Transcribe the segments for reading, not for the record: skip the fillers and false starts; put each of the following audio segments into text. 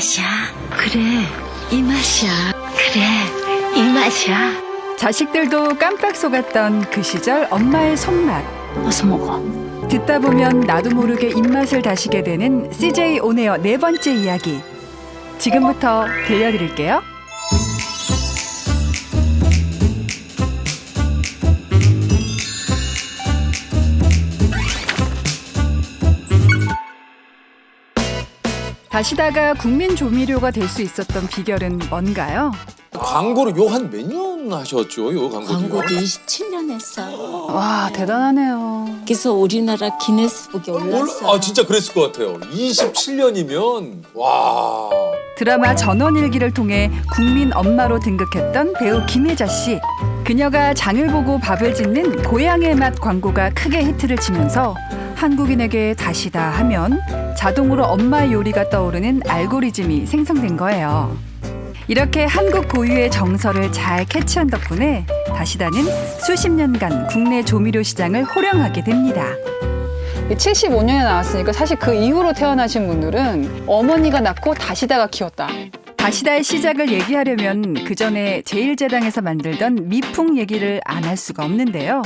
맛이야. 그래, 이 맛이야. 그래, 이 맛이야. 자식들도 깜빡 속았던 그 시절 엄마의 손맛. 어서 먹어. 듣다 보면 나도 모르게 입맛을 다시게 되는 CJ 온에어 네 번째 이야기. 지금부터 들려드릴게요. 다시다가 국민 조미료가 될 수 있었던 비결은 뭔가요? 광고를 요 한 몇 년 하셨죠? 요 광고도. 광고도 27년 했어요. 와, 대단하네요. 그래서 우리나라 기네스북에 올랐어요. 아 진짜 그랬을 것 같아요. 27년이면 와. 드라마 전원일기를 통해 국민 엄마로 등극했던 배우 김혜자 씨. 그녀가 장을 보고 밥을 짓는 고향의 맛 광고가 크게 히트를 치면서 한국인에게 다시다 하면 자동으로 엄마 요리가 떠오르는 알고리즘이 생성된 거예요. 이렇게 한국 고유의 정서를 잘 캐치한 덕분에 다시다는 수십 년간 국내 조미료 시장을 호령하게 됩니다. 75년에 나왔으니까 사실 그 이후로 태어나신 분들은 어머니가 낳고 다시다가 키웠다. 다시다의 시작을 얘기하려면 그 전에 제일제당에서 만들던 미풍 얘기를 안 할 수가 없는데요.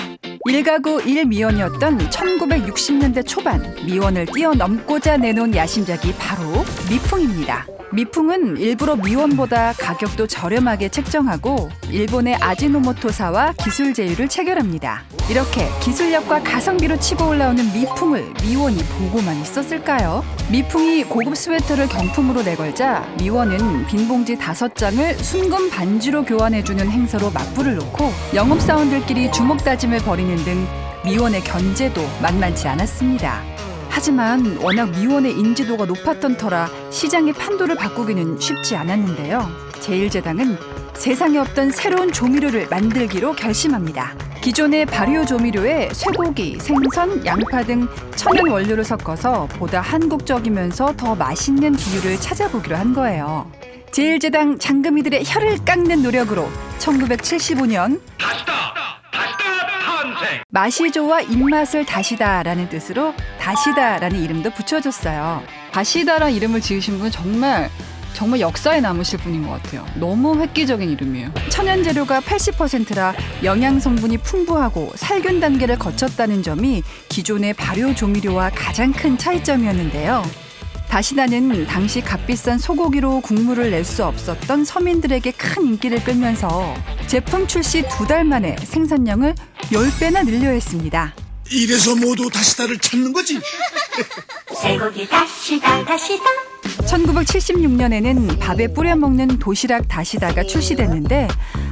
일가구 일미원이었던 1960년대 초반 미원을 뛰어넘고자 내놓은 야심작이 바로 미풍입니다. 미풍은 일부러 미원보다 가격도 저렴하게 책정하고 일본의 아지노모토사와 기술 제휴를 체결합니다. 이렇게 기술력과 가성비로 치고 올라오는 미풍을 미원이 보고만 있었을까요? 미풍이 고급 스웨터를 경품으로 내걸자 미원은 빈 봉지 5장을 순금 반지로 교환해주는 행사로 맞불을 놓고 영업사원들끼리 주먹다짐을 벌이는 등 미원의 견제도 만만치 않았습니다. 하지만 워낙 미원의 인지도가 높았던 터라 시장의 판도를 바꾸기는 쉽지 않았는데요. 제일제당은 세상에 없던 새로운 조미료를 만들기로 결심합니다. 기존의 발효 조미료에 쇠고기, 생선, 양파 등 천연 원료를 섞어서 보다 한국적이면서 더 맛있는 비율을 찾아보기로 한 거예요. 제일제당 장금이들의 혀를 깎는 노력으로 1975년 맛이 좋아 입맛을 다시다라는 뜻으로 다시다라는 이름도 붙여줬어요. 다시다라는 이름을 지으신 분은 정말 역사에 남으실 분인 것 같아요. 너무 획기적인 이름이에요. 천연 재료가 80%라 영양 성분이 풍부하고 살균 단계를 거쳤다는 점이 기존의 발효 조미료와 가장 큰 차이점이었는데요. 다시다는 당시 값비싼 소고기로 국물을 낼 수 없었던 서민들에게 큰 인기를 끌면서 제품 출시 2달 만에 생산량을 10배나 늘려 했습니다. 이래서 모두 다시다를 찾는 거지. 쇠고기 다시다 다시다 1976년에는 밥에 뿌려 먹는 도시락 다시다가 출시됐는데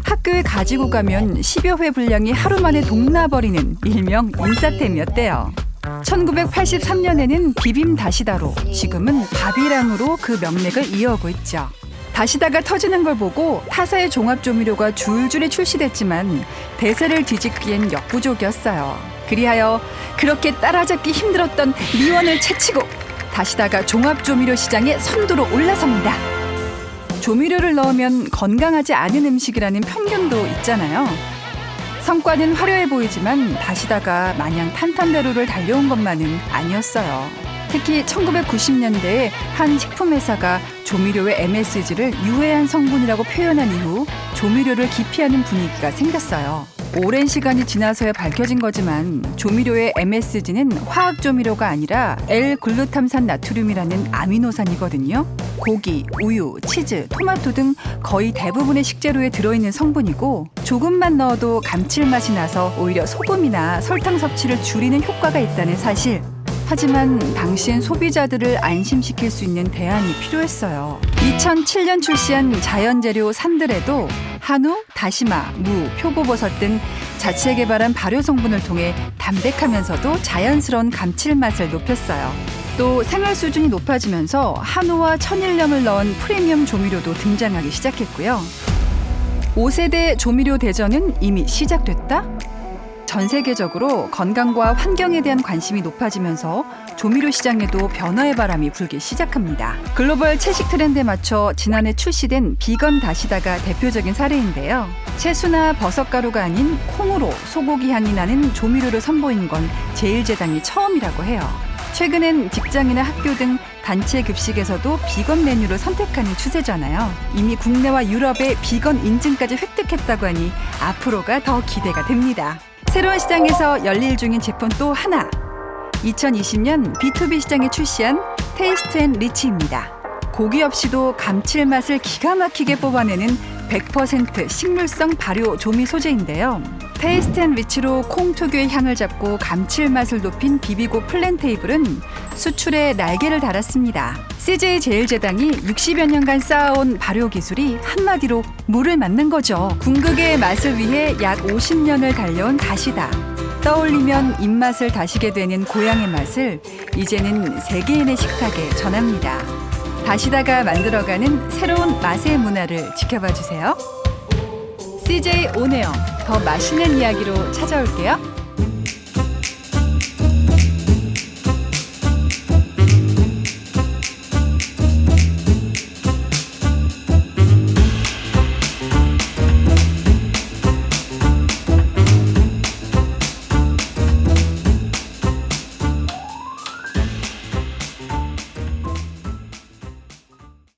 학교에 가지고 가면 10여 회 분량이 하루 만에 동나버리는 일명 인싸템이었대요. 1983년에는 비빔 다시다로 지금은 밥이랑으로 그 명맥을 이어오고 있죠. 다시다가 터지는 걸 보고 타사의 종합조미료가 줄줄이 출시됐지만 대세를 뒤집기엔 역부족이었어요. 그리하여 그렇게 따라잡기 힘들었던 미원을 채치고 다시다가 종합조미료 시장에 선두로 올라섭니다. 조미료를 넣으면 건강하지 않은 음식이라는 편견도 있잖아요. 성과는 화려해 보이지만 다시다가 마냥 탄탄대로를 달려온 것만은 아니었어요. 특히 1990년대에 한 식품회사가 조미료의 MSG를 유해한 성분이라고 표현한 이후 조미료를 기피하는 분위기가 생겼어요. 오랜 시간이 지나서야 밝혀진 거지만 조미료의 MSG는 화학조미료가 아니라 L글루탐산 나트륨이라는 아미노산이거든요. 고기, 우유, 치즈, 토마토 등 거의 대부분의 식재료에 들어있는 성분이고 조금만 넣어도 감칠맛이 나서 오히려 소금이나 설탕 섭취를 줄이는 효과가 있다는 사실. 하지만 당시엔 소비자들을 안심시킬 수 있는 대안이 필요했어요. 2007년 출시한 자연재료 산들에도 한우, 다시마, 무, 표고버섯 등 자체 개발한 발효 성분을 통해 담백하면서도 자연스러운 감칠맛을 높였어요. 또 생활 수준이 높아지면서 한우와 천일염을 넣은 프리미엄 조미료도 등장하기 시작했고요. 5세대 조미료 대전은 이미 시작됐다? 전 세계적으로 건강과 환경에 대한 관심이 높아지면서 조미료 시장에도 변화의 바람이 불기 시작합니다. 글로벌 채식 트렌드에 맞춰 지난해 출시된 비건 다시다가 대표적인 사례인데요. 채소나 버섯가루가 아닌 콩으로 소고기 향이 나는 조미료를 선보인 건 제일제당이 처음이라고 해요. 최근엔 직장이나 학교 등 단체 급식에서도 비건 메뉴를 선택하는 추세잖아요. 이미 국내와 유럽의 비건 인증까지 획득했다고 하니 앞으로가 더 기대가 됩니다. 새로운 시장에서 열릴 중인 제품 또 하나. 2020년 B2B 시장에 출시한 테이스트 앤 리치입니다. 고기 없이도 감칠맛을 기가 막히게 뽑아내는 100% 식물성 발효 조미 소재인데요. 테이스트 앤 리치로 콩 특유의 향을 잡고 감칠맛을 높인 비비고 플랜테이블은 수출에 날개를 달았습니다. CJ 제일제당이 60여 년간 쌓아온 발효 기술이 한마디로 물을 맞는 거죠. 궁극의 맛을 위해 약 50년을 달려온 다시다. 떠올리면 입맛을 다시게 되는 고향의 맛을 이제는 세계인의 식탁에 전합니다. 다시다가 만들어가는 새로운 맛의 문화를 지켜봐 주세요. CJ 온에어 더 맛있는 이야기로 찾아올게요.